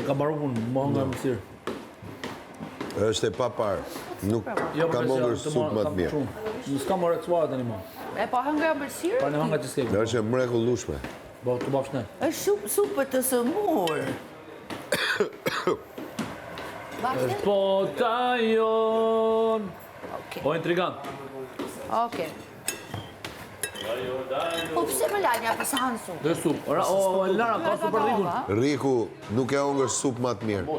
Ka mbaru punë, më nga mësirë. Është e pa parë. Nuk ka mundur supë më të mirë. S'ka më reksuar tani më. E po hëngra ëmbëlsirë? Pa në hanga që s'kemi. Është e mrekullueshme. Po, të bafsh ne. Është supë të sëmur. Është pota jon. O intrigant. Okej. Po pse më lanja për sa hanë supë? Dhe supë. O, Lara, ka supë për rikun. Riku nuk e ongër supë më të mirë.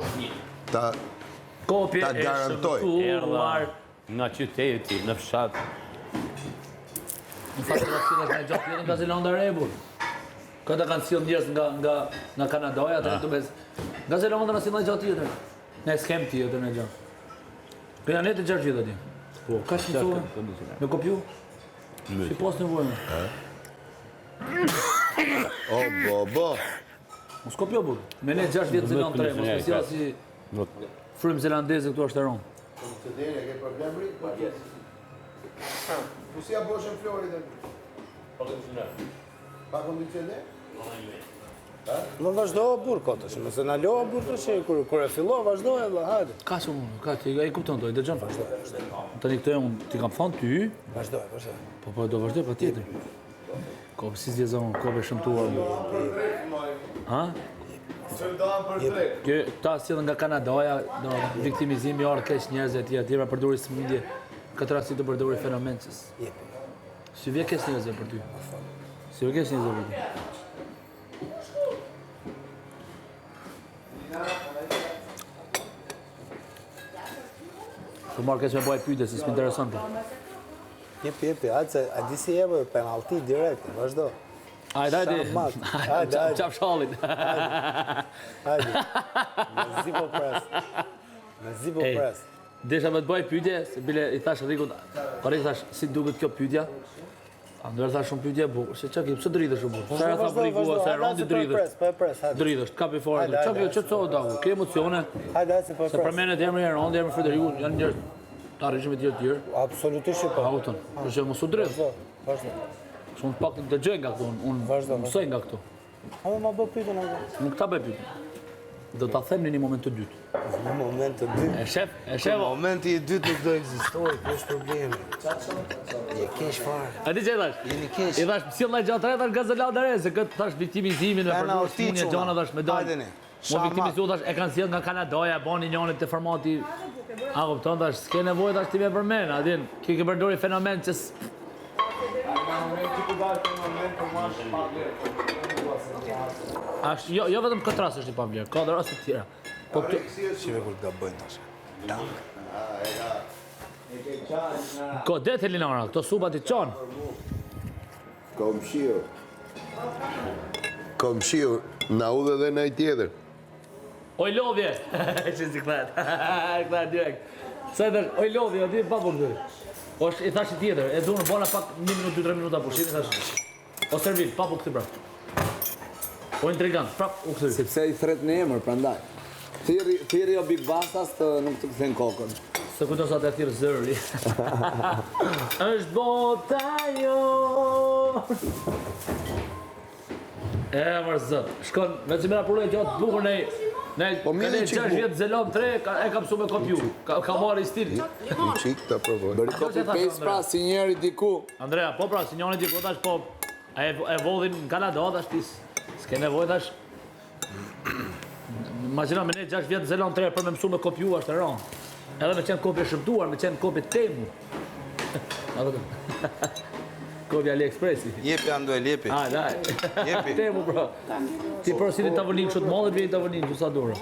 Kopje Ta e garantoj. shëmtuar. Nga qyteti, në fshat. Në fakt ka sjellë nga gjatë jetën nga Zelanda e Re bur. Këta kanë sjellë njerëz nga Kanadaja, atë të bez. Nga Zelanda na sjellë gjatë tjetër. Ne s'kem tjetër në gjatë. Këna ne të gjatë gjithë aty. Po, ka shumë me kopju. Si pas nevojnë. O, bo. Mos kopjo bur. Me ne 6 vjetë Zeland 3, mos kësia si frymë zelandeze këtu është e ronë. Të dere, ke problem rritë? Po si ja boshën Florida? Pa kondicioner? Më vazhdo burë kota, që mëse në loa burë të që kur e fillo, vazhdo e dhe hajde. Ka që mund, ka që i kupton to, i dëgjën. Tani këtë unë ti kam thonë ty. Vazhdo. Po do vazhdoj pa tjetër. Ko si zgjezonë, ko be shëmtuar. Ha? Kjo ta sjellën nga Kanadaja, do viktimizimi i keq njerëz e tjerë përdori sëmundje. Këtë rasti të përdori fenomen që si vje keq njerëz për ty. Si vje keq njerëz për ty. Të marrë keq me bëj pyetje, se s'më interesante. Jepi, hajde se a di si jepë penalti direkt, vazhdo. Hajde. Qap shallit. Hajde. Në zipo pres. Desha me të bëj pyetje, se bile i thash Rikut, po Rik thash, si duket kjo pyetja? Andër thash shumë pyetje bukur, se çka ke, pse dridhesh shumë bukur? Sa tha Riku, sa rondi dridhesh. Dridhesh, kapi fort. Çka ke, ç'to dagu? Ke emocione? Hajde, se po Se për menet emri e rondi, emri Frederiku, janë njerëz të arrijshëm të tjerë. Absolutisht po. Auton. Për që mos u dridh. Vazhdo. Shumë pak të dëgjoj nga këtu, unë mësoj nga këtu. Hajde ma bë pyetjen atë. Nuk ta bëj pyetje. Do ta them në një moment të dytë. Në moment të dytë. E shef. Momenti i dytë nuk do ekzistojë, kjo është problemi. Je keq fare. A di çfarë thash? Jeni keq. I thash sjell nga gjatë rreth Gazelanda re, se këtë thash viktimizimin me përdorur smunje gjona thash me dal. Mo viktimizuar thash e kanë sjell nga Kanadaja, bani njëri te formati. A kupton thash, s'ke nevojë thash ti me përmend, a din, ki ke përdorur fenomen që jo vetëm këtë rast është i pavlerë, ka dhe raste të tjera. Po këtë Shive kur gabojnë tash. ko det Elinara, këto supat i çon. Komshiu, na udhe dhe nëj tjetër. Oj lodhje. Që si kthehet. Kthehet direkt. Sa dhe oj lodhje, aty pa burgë. Është i thash i tjetër, e dhunë bona pak 1 minutë 2-3 minuta pushimi thash. O servil, pa po këtë prap. O intrigant, prap u kthy. Sepse i thret në emër, prandaj. Thirrje o Big Bastas të nuk të kthen kokën. Se kujton sa të thirr zëri. Është bota jo. E mërë zët. Shkon, me që me rapulloj gjatë bukur ne Po mirë, 6 vjetë Zeland 3, e ka pësu me kopju. Ka marrë i stil. Një qik të provoj. Bëri copy paste pra si njeri diku. Andrea, po pra, si njëri diku tash, po e vodhin në Kanada tash tis. S'ke nevoj tash. Imagjino me ne 6 vjetë Zeland 3 për me mësu me kopju është e rëndë. Edhe me qenë kopje shëmtuar, me qenë kopje temu. Kopje AliExpressi. Jepi Anduel, jepi. Daj. Jepi. Temu, bro. Ti përësini tavolinë kështë madhe, të vjej tavolinë që sa dura.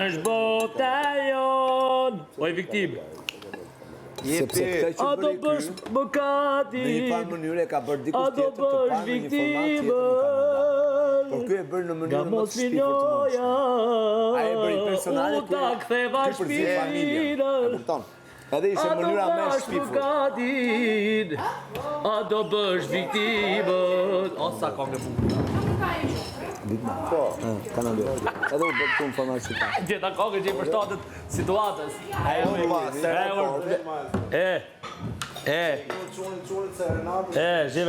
është bota jon. Oj, viktim. Sepse këtë që A do bëri bësh mëkatin. në një farë mënyrë e ka bërë A dikush do tjetër të bësh parë në një format tjetër në Kanada. Por ky e bërë në mënyrë më të shpifur të mundshme. Ai e bëri personale U ta ktheva shpirtin. E kupton? Edhe ishte mënyra më e shpifur. A do bësh viktimën. O, sa kongë e bukur. Po, Kanada. Edhe u bë këtu në format shqiptar. Gjeta kongë që i përshtatët situatës.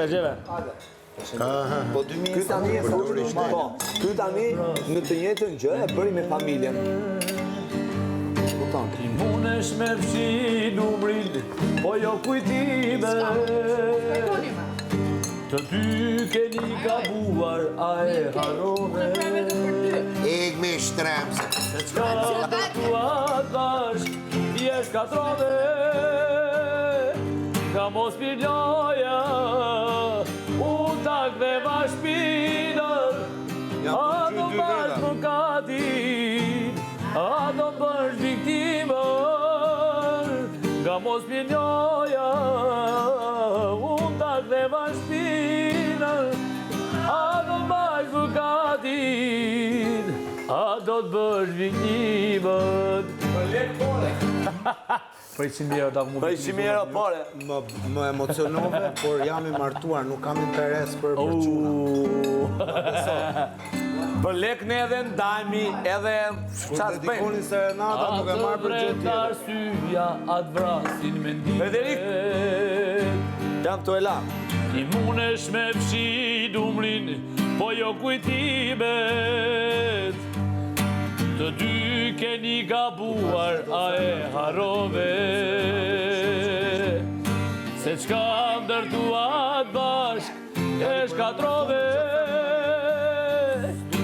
Zheve. Po 2000 Ky tani e Përdori shtetin. Po, ky tani në të njëjtën gjë e bëri me familjen. Kupton? Ti munesh me fshi numrin, po jo kujtime. Të dy keni gabuar, a e harove. Ik me shtremse. Se qka dhe tua tash, t'jesh katrove. Ka mos piljoja, unë tak dhe ma shpinër. A do bash më katin, a do bash viktimër. Ka mos piljoja, unë tak dhe ma shpinër. A do bash më katin, a do të bësh viktimën. Për 100 euro ta mu. Për 100 euro pore. më emocionove, por jam i martuar, nuk kam interes për çuna. Për lek ne edhe ndajmi, edhe Kur çfarë bëjmë? dedikoni serenata nuk e marr për gjë Atë tjetër. arsyeja, atë vrasin me ndime. Federik. Jam të e la. Ti munesh me fshi numrin, po jo kujtimet. Të dy keni gabuar, a e harove. Se qka ndërtuat bashk, e shkatrove.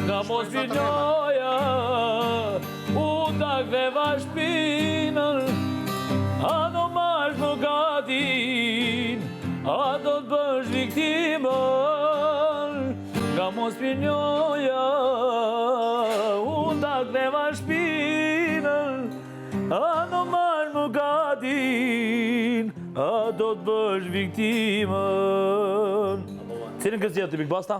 Nga mos vinjoja, unë tak dhe vashpinër. A do mash më gatin, a do të bësh viktimër. Nga mos vinjoja, unë tak dhe vashpinër. A do mash më gatin, a do të bësh viktimër. Cilën gëzjetë të Big Basta?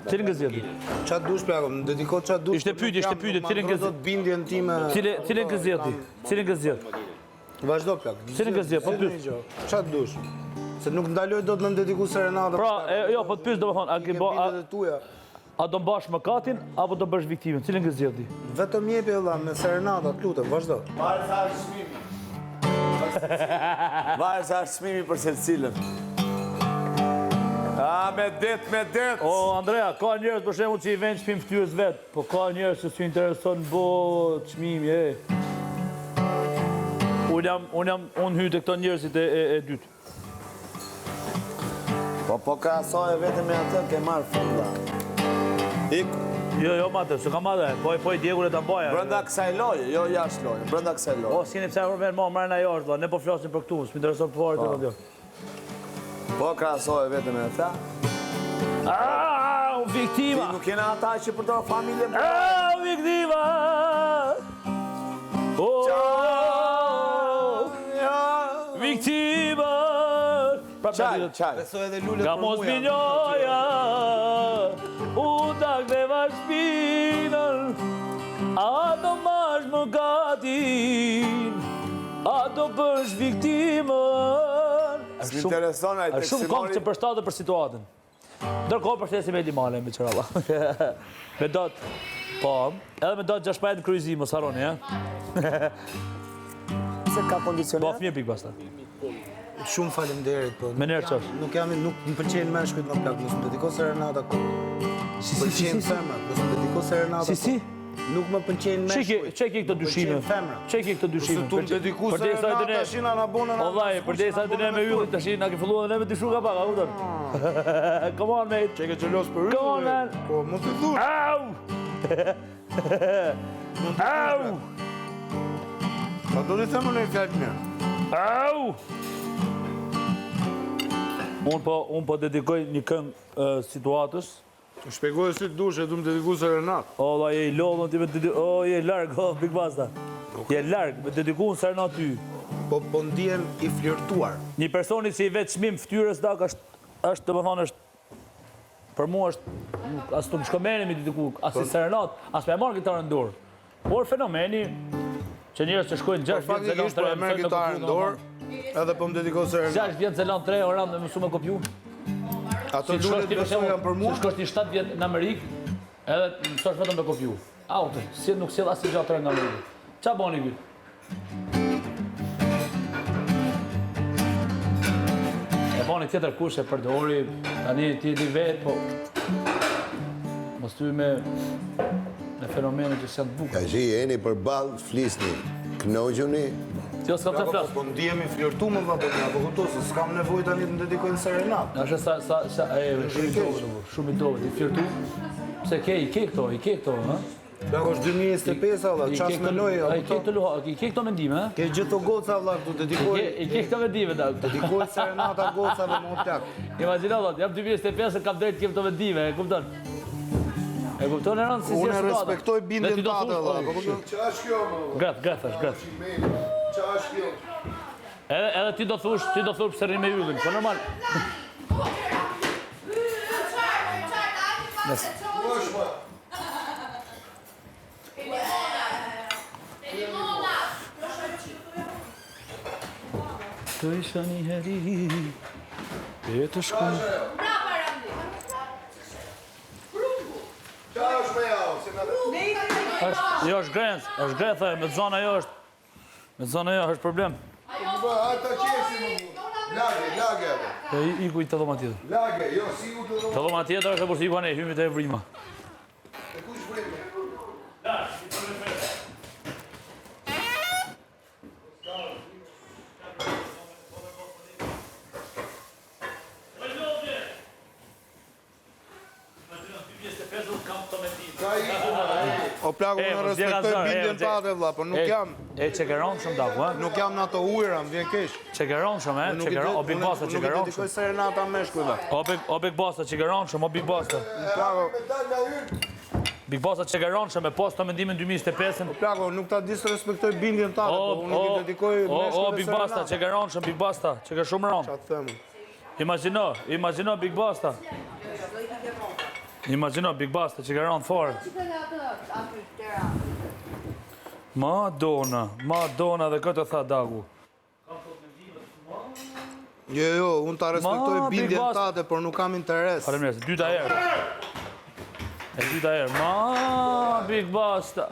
Cilën gëzjetë? Qa dush plako, më dediko qa dush. Ishte pyetje, cilën gëzjet? Do të bindjen time. Cilën gëzjetë? Cilën gëzjetë? Vazhdo plak. Cilën gëzjet, po pyet. Qa dush? Se nuk ndaloj do të më dediku serenata. Pra, jo, po të pyes do më thonë, tuja. a do mbash më katin, apo do bësh viktimin? Cilën gëzjetë ti? Vetëm jepi vëlla me serenata, të lutem, vazhdo. Varë sa është çmimi për secilën. A, me det. O, Andrea, ka njerëz për shembull që i vend çmim fytyrës vet, po ka njerëz që s'u intereson bo çmimi, e. Unë hy te këto njerëzit e dytë. Po krahasoje vetëm me atë ke marrë funda. Ik Jo, matë, s'ka madhe, po i djegur e ta mbaja. brenda kësaj loje, jo jashtë loje, brenda kësaj loje. O, s'keni pse përmen ma marrë na jashtë, valla, ne po flasim për këtu, s'mi intereson për fare të radio. Po krahasoje vetëm me ata. Au, Ti viktima! nuk jena ata që për të familje më. Au, viktima! Oh, viktima! Qaj. Besoj edhe lulet Nga mos minjoja, unë tak dhe vashpinër. A do mash më gatin, a do bësh viktimën. S'mintereson ai tek Shumë kom që përshtatë për situatën. Ndërkohë përshtasim e limane, me qëralla. Me dot, po, edhe me dot 65 në kryzim, mos haroni, ja? Se ka Po, kondicioner. fëmje pikë basta. Shumë faleminderit, po. Me nërë qësh. Nuk më pëlqejnë meshkujt më plak, mos më dediko serenata kot. Pëlqejnë femrat, mos më dediko serenata kot. Si? Nuk më pëlqejnë meshkujt. Çeki këto dyshime. Pëlqejnë femra. Çeki këto dyshime. Se tu më dediku Përdesa serenata, ne- tashin ana bona. O vaj, përdesa të ne me yllit tash na ke filluar ne me dyshu ka pak, a kupton? Come on, mate. Çeke xhelos për Come on, man. Po, mos të thush. Au! Au! Po do të them në fjalë mirë. Au! Unë po dedikoj një këngë situatës. Shpjegoj si të dush, e du më dediku serenat. O, la, je i lodhën ti me dedikoj... O, je larg, o, Big Basta. Je larg, me dedikun serenat ty. Po ndihem i flirtuar. Një personi që i vetë çmim fytyrës dak është të më thonë është për mua është as të më shkomeni mi dediku as si serenat, as me marr gitarën në dorë. Por fenomeni që njerëz që shkojnë 6 vjet Faktikisht po e merr gitarën në dorë, edhe po më dediko serenat. 6 vjet zelan 3 ora me mësu me kopju. Ato lulet besoj janë për mua. Si shkosh ti 7 vjet në Amerikë, edhe mësosh vetëm me kopju. Auto, si nuk sjell asnjë gjë nga Amerikë. Ç'a boni ky? E Telefoni tjetër kush e përdori, tani ti di vetë, po... Mos ty me fenomene që janë të bukura. Ka që jeni për balë, flisni, knogjuni. Jo, s'kam të flasë. Po ndihemi flirtume, apo kupto se s'kam nevojë tani të ndedikojnë serenat. Ashtë shumë i dove, ti flirtu? Pse i ke këto, ha? Dhe është 2025, valla, qash menoj, I ke këto mendime, ha? Ke gjithë të goca, valla, këtu dedikoj... I ke këto mendime, da. Dedikoj serenata gocave më plak. Imagino, jam 2025 e kam drejt ke këto mendime, e kupton? E kupton e rëndë si Unë respektoj bindjen tate, valla, po kupton? Qa është kjo, më? Gratë. Qa është kjo? Edhe ti do thush pëse rrinë me yllin, po normal. Të isha një heri, e të shkun. Qa është me jau? Jo, është grenë, me zona jo është problem. Ata qesi më mu. Lage atë. Iku i të dhoma tjetër. Lage, jo, si u të dhoma. Të dhoma tjetër është e bursi iku anë e hymit e vrima. E kush vrime? O plaku, unë respektoj bindjen tate, vlla, po nuk jam... E qekeron shumë daku, ha? Nuk jam në ato ujra, më vjen keq. Qekeron shumë, qekeron, o Big Basta Nuk e qekeron dedikoj shumë. serenata meshkujve. O Big Basta qekeron shumë, o Big Basta. Big Basta qekeron shumë, e post të mendimin 2025-ën. Plaku, nuk ta disrespektoj bindjen tate, po unë nuk i dedikoj meshkujve O Big Basta serenata. qekeron shumë, Big Basta, qeker shumë rënë. Qa të themu? Imagino Big Basta. Imagino Big Basta qekeron fare. Madonna dhe këtë tha Dagu. Jo, unë ta respektoj Ma, Big bindjen Basta. tate, por nuk kam interes. Faleminderit, dyta herë. Big Basta.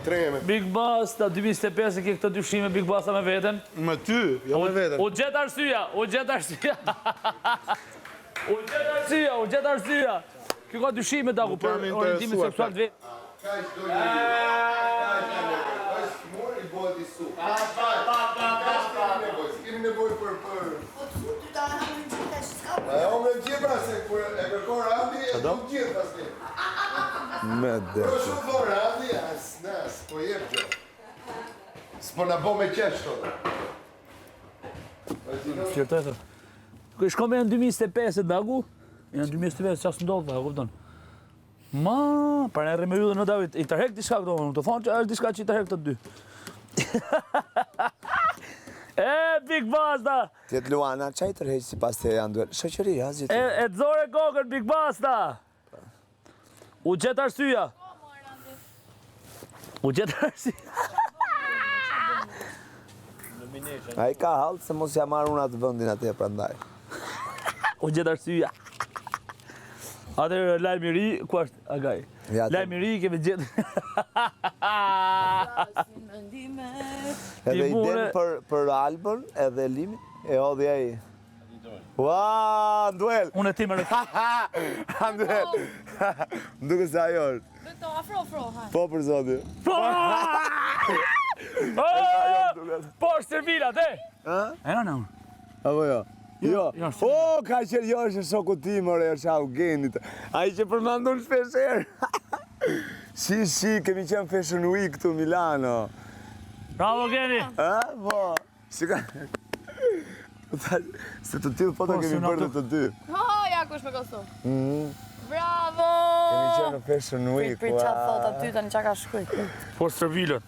Treme. Big Basta, 2025 e ke këtë dyshime Big Basta me veten. Me ty, jo me veten. U gjet arsyeja. Kjo ka dyshime Dagu për orientimin seksual të vetë. Kaj do një. Është mor i bodi su. Kemi nevoj për... E o me gjithra se kur e kërkon Randi, e do gjithë pas një. Me dhe. Pro shumë thon Randi, as, po jep gjo. S'po na bo me qesh, thonë. Flirtoj thë. Shko me në 2025 e Dagu, në 2025 qasë ndodhë, e kupton. Para në rrë me yllë në David, i tërhek diska këto, në të thonë që është diska që i tërhek të dy. Big Basta! Tjetë Luana, qa i tërheq si pas të janë duel? Shoqëri, as gjithë. E të zore kokën, Big Basta! U gjetë arsyeja. A i ka halë se mos ja marrë unë atë vëndin atje prandaj. U gjetë arsyeja. Atër lajmë i ri, ku është Agaj? Lajmë i ri kemi gjetë. Edhe i den për Albën edhe Limin, e hodhi ai. Ua, nduel! Unë e ti më rëtë. Nduel! Më duke se ajo është. Beto, afro, ha. Po për zoti. Po është Servilat, e? E në unë. Apo jo? Jo. Jo, O, ka qenë jo është shoku ti, more, është Augenit. Ai që përmandon shpesh herë. Si, kemi qenë Fashion Week këtu Milano. Bravo, Geni! Po, si ka... Se të tillë foto kemi bërë të dy. Ja, kush me kostum. Bravo! Kemi qenë në Fashion Week. Për qatë thot aty, tani qa ka shkryt. Po Servilat.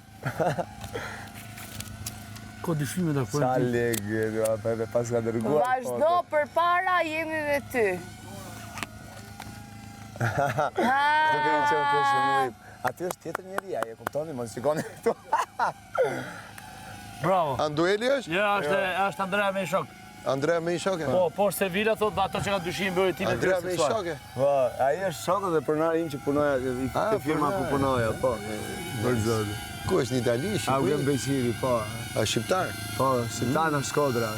Ko dyshime të Qa legë, edhe pas ka dërguar. Vazhdo për para, jemi me ty. Këtu kemi qenë Fashion Week. Aty është tjetër njeri, e kuptoni, mos shikoni këtu. Bravo. Andueli është? Ja, është Andrea me i shok. Andrea me i shoke? Po Servila thot ato që ka dyshime bërë time të Andrea me i seksual. shoke? Po, ai është shoku dhe pronari im që punoja te firma ku punoja, po. Për zotin. Ku është në Itali, Augen Shqipëri? Beqiri, po. A shqiptar? Po, shqiptar në Shkodra.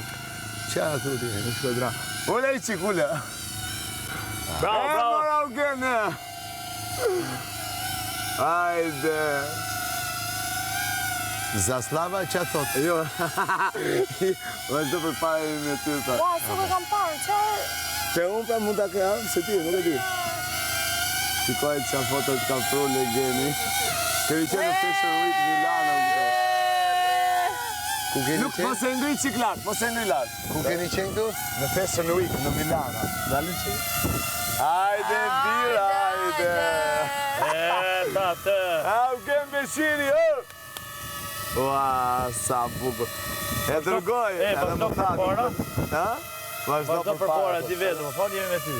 Qa thuti? Në Shkodra. Ule i qikule. Bravo, bravo. Mora Eugene. Hajde. Zaslava që thot? Jo. Vazhdo për pare me ty ta. Ua, su e kam parë, qarë? Se unë pa mund ta kam, se ti, nuk e di. Shikoj që fotot ka pru Legeni. Kemi qenë në Fashion Week Milano. Ku keni Nuk, mos e ngri qiklat, mos e ngri lat. Ku keni qenë këtu? Në Fashion Week në Milano. Dalë që? Hajde, bira, hajde. Tate. Eugen Beshiri, Ua, sa bukur. E dërgoj, edhe vazhdo më për thakë. para. Ha? Vazhdo për para, ti vetëm, më falë jemi me ty.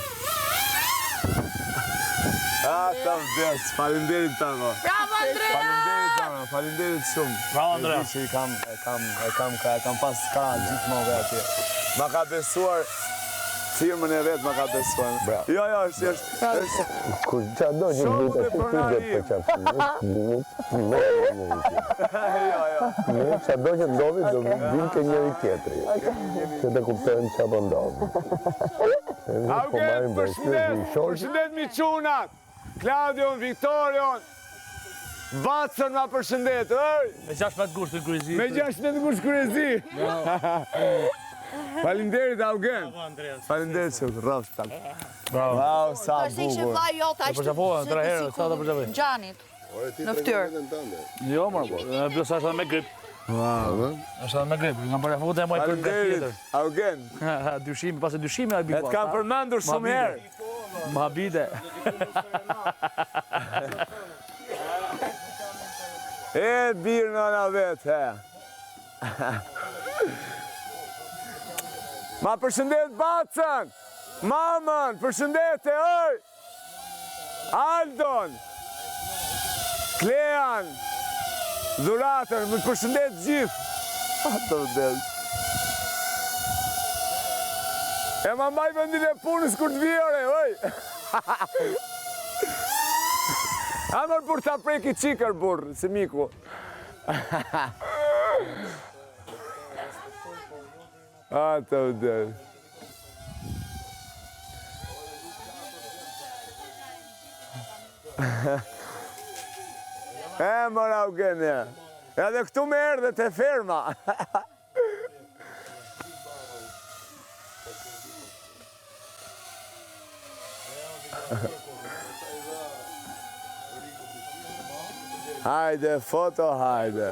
Ta vdes, falinderit të më. Bravo, Andrea! Falinderit të më, falinderit shumë. Bravo, Andrea. E di që e kam pas ka gjithmonë atje. Ma ka besuar, firmën e vetë ma ka besuar. Jo, është... Kur qa do që Shumë duhet dhe të pronari. për qatë. Qa do që ndodhi do vim ke njëri tjetëri. Që të kuptojnë qa po ndodhi. Eugen, përshëndet mi qunat. Klaudion, Viktorion. Bacën ma përshëndet, Me 16 gusht të kryezi. Me 16 gusht kryezi. Falinderit, Eugen. Falinderit shumë, rrëft tak. Bravo. Wow, sa Është ishte bukur. vllai jot, Po përqafova, 3 herë, sa të përqafoj? Në Gjanit. Në ftyrë. Jo, marë, po. Sa është me grip. Wow. Është me grip. Nga përqafot e moj për grip Falinderit, tjetër. Eugen. Dyshimi, pas e dyshimi a E biko. të kam përmendur shumë herë. Ma bide. E, birë në në vetë, he. Ma përshëndet Bacën, mamën, përshëndete, oj! Aldon, Klean, Dhuratën, më përshëndet gjithë. Ato vdes. E ma mbaj vendin e punës kur të vjore, oj! Amër burë ta preki qikër burë, se miku. Ato vdes. Mër Eugenja. Edhe këtu me erdhe të ferma. Hajde, foto, hajde.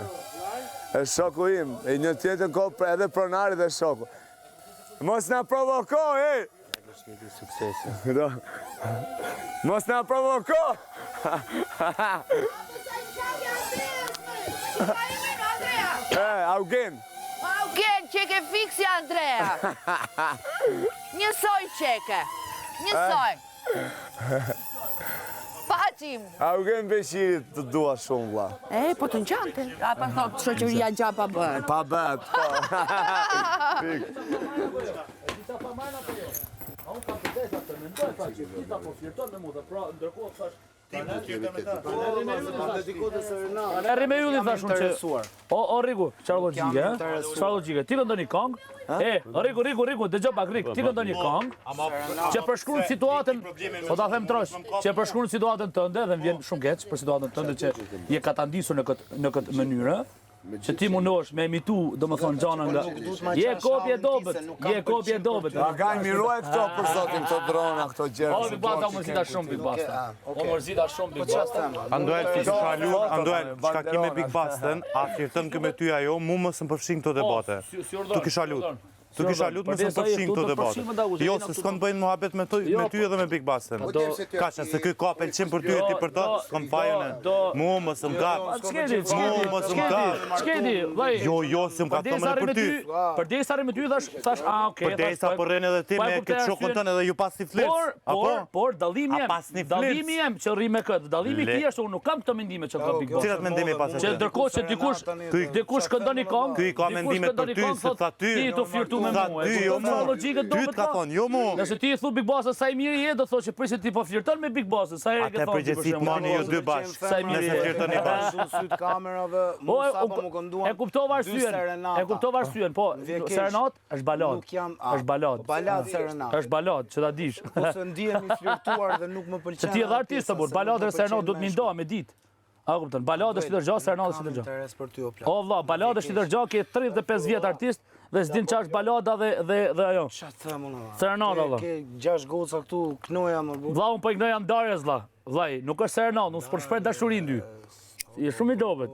E shoku im, e një tjetër kohë edhe pronari dhe shoku. Mos na provoko, e! Suksesi. Mos na provoko! Eugen. Eugen, qeke fiksi, Andrea. Njësoj qeke. Njësoj. Pacim. Eugen Beshirit të dua shumë, vlla. E, po të ngjante. A pa thot shoqëria gja pa bërë. Pa bet, po. Unë kam përdesa të mendoj, pra që kita po flirton me mu dhe pra ndërkohë thash Erri me ylli thash unë që O Riku, çfarë logjike, ha? Çfarë logjike? Ti këndon një këngë? Riku, dëgjoj pak Rik, ti këndon një këngë që përshkruan situatën, po ta them trosh, që përshkruan situatën tënde dhe më vjen shumë keq për situatën tënde që je katandisur në këtë mënyrë. Që ti mundosh me emitu, do më thonë gjana nga... Je kopje dobet. Gaj, miruaj këto për zotin, këto drona, këto gjërë. O, Big Basta, o mërzita shumë Big Basta. O mërzita shumë Big Basta. Anduel, ti kisha luar, Anduel, çka ki me Big Bastën, a flirton kë me ty ajo, mu më së më përfshin këto debate. Tu kisha lutë. Tu kisha lutë më së më përfshin këto debate. Jo, se s'kon bëjnë muhabet me ty edhe me Big Bastën. Kasha, se ky ka pëlqim për ty e ti për to, s'kom fajën e. Mu më së më kap. Çkedi, vllai. Jo, se më ka thënë për ty. Përdesa me ty thash, okay. Përdesa po rren edhe ti me këtë shokun tënë edhe ju pas si flirt. Por dallimi jam që rri me këtë. Dallimi ti është unë nuk kam këto mendime që ka Big Boss. Cilat mendimi pas? Që ndërkohë që dikush këndon një këngë, ky ka mendime për ty se tha ty. Ti të flirtu du me Tha mu. dy, jo mu. Dy të ka thonë, jo mu. Nëse ti e thu Big Boss sa i mirë je, do thotë që priset ti po flirton me Big Boss, sa herë ke Atë thonë. përgjithësi mani ju dy bashkë. Sa i mirë Nëse je. flirtoni bashkë. Shumë sytë kamerave, mu sapo më kënduan. E kuptova arsyen. E kuptova arsyen, po serenat është balad. Nuk jam Është balad. balad serenat. Është balad, që ta dish. Ose ndihemi flirtuar dhe nuk më pëlqen. Se ti edhe artist po, balad dhe serenat duhet më ndoa me ditë. A kupton? Balad është tjetër gjë, serenat është tjetër gjë. Interes për ty o plak. O vlla, balad është tjetër gjë, ke 35 vjet artist dhe s'din çfarë është balada dhe ajo. Çfarë them unë? Serenata vlla. Ke 6 goca këtu, knoja më bu. Vlla, unë po i gnoja ndarjes vlla. Vllai, nuk është serenat, unë s'po shpreh dashurinë ty. Je shumë i dobët.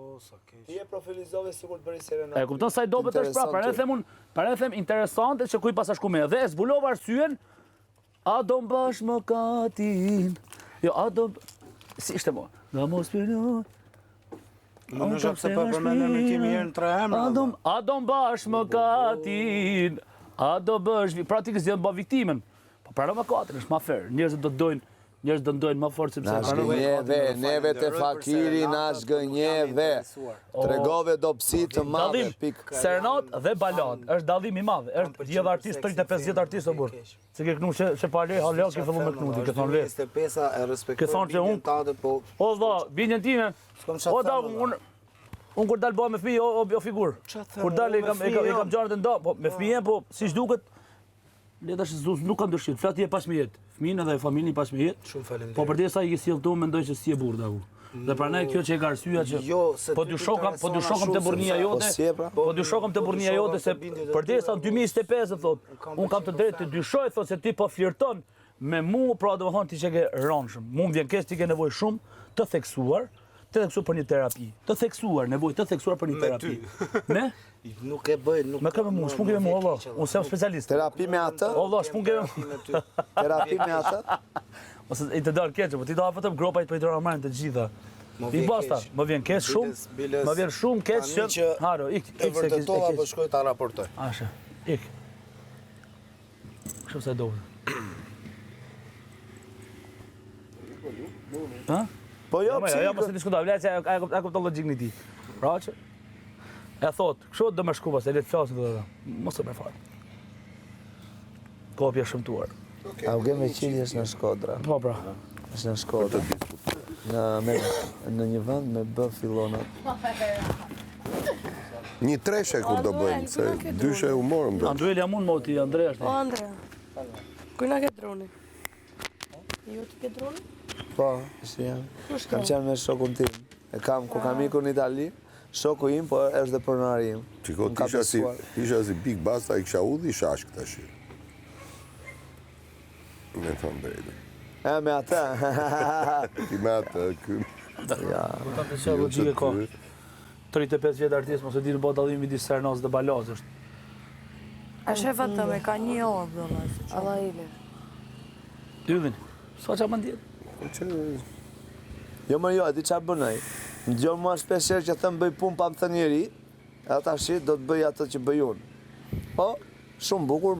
Ti e profilizove sikur të bëri serenat. E kupton sa i dobët është pra, para e them interesante që kuj pas shku me. Dhe e zbulova arsyen, a do mbash më katin. Jo, a do si ishte mo? Nga mos pirë. Më në shak se për përmendëm në kimi herë në 3 emra. A do mbash më katin. A do bësh, praktikisht do bë viktimën. Po para më katin është më fair. Njerëzit do të dojnë Njerëz do ndojnë më fort sepse Na zgënjeve, neve te fakiri na zgënjeve. Tregove dobësi të madhe, dallim serenat dhe balad është dallim i madh. Është gjithë artist 35 vjet artist o burr. Se ke knu se pa le, hallo ke filluar me knudi, ke thonë le. 25 e respektoj. Ke thonë që unë po. O valla, binjen time. O da unë kur dal bëhem me fëmijë o figur. Kur dal e kam gjarët e nda, po me fëmijën po siç duket le tash nuk kam dëshirë. Flati e pas me jetë. Fëmijën edhe familjen pas me jetë. Shumë faleminderit. Po përdesa i ke sjell këtu mendoj që si e burr dagu. Dhe prandaj kjo që e ka arsyeja që po dy shokam të burrnia jote. Po dy shokam të burrnia jote se përdesa në 2025 thotë, un kam të drejtë të dyshoj thotë se ti po flirton me mua, pra domethënë ti që ke rënshëm. Mu vjen keq ti ke nevojë shumë të theksuar për një terapi. Të theksuar, nevojë të theksuar për një terapi. Me? Nuk e bëj, nuk. Me kë me mua, shpunge me mua valla. Unë jam specialist. Terapi me atë? O valla, shpunge me mua. Terapi me atë? Ose i të dal keq, po ti do vetëm gropajt për i marrin të gjitha. I basta, më vjen keq shumë. Më vjen shumë keq që haro, ik E vërtetova po shkoj ta raportoj. Asha, ik. Kështu se do. Ha? Po jo, pse? Jo, mos e diskutoj, vlet se ai kupton logjikën e tij. Pra që e thot, kështu do më shku pas, e le të flasim këtu. Mos e më fal. Kopja shëmtuar. A u me qiljes në Shkodra. Po pra. Është në Shkodra. Në një vend me bë fillona. Një treshe kur do bëjmë, se dyshe u morëm do. Andruel jam unë moti, Andrea është. O, Andrea. Kujna ke droni? Ju ti ke droni? Po, si jam. Kam qenë me shokun tim. Ku kam ikur në Itali, shoku im, po është dhe pronari im. Qiko, tisha si Big Basta, i kisha udhi shashk të shi. Me thonë drejtë. E, me atë. Ti me atë, kënë. Ja. Kupton të çfarë logjike ka. 35 vjet artist mos e di në botë dallimi midis serenas dhe balaz është. A shefa të me ka një orë, bëllaz. Allah ile. Yllin. Sa çfarë mend tjetër? Jo më jo, a di çfarë bënoj? Më dëgjon mua shpesh herë që them bëj punë pa më thënë njëri, e tash do të bëj atë që bëj unë. Po, shumë bukur.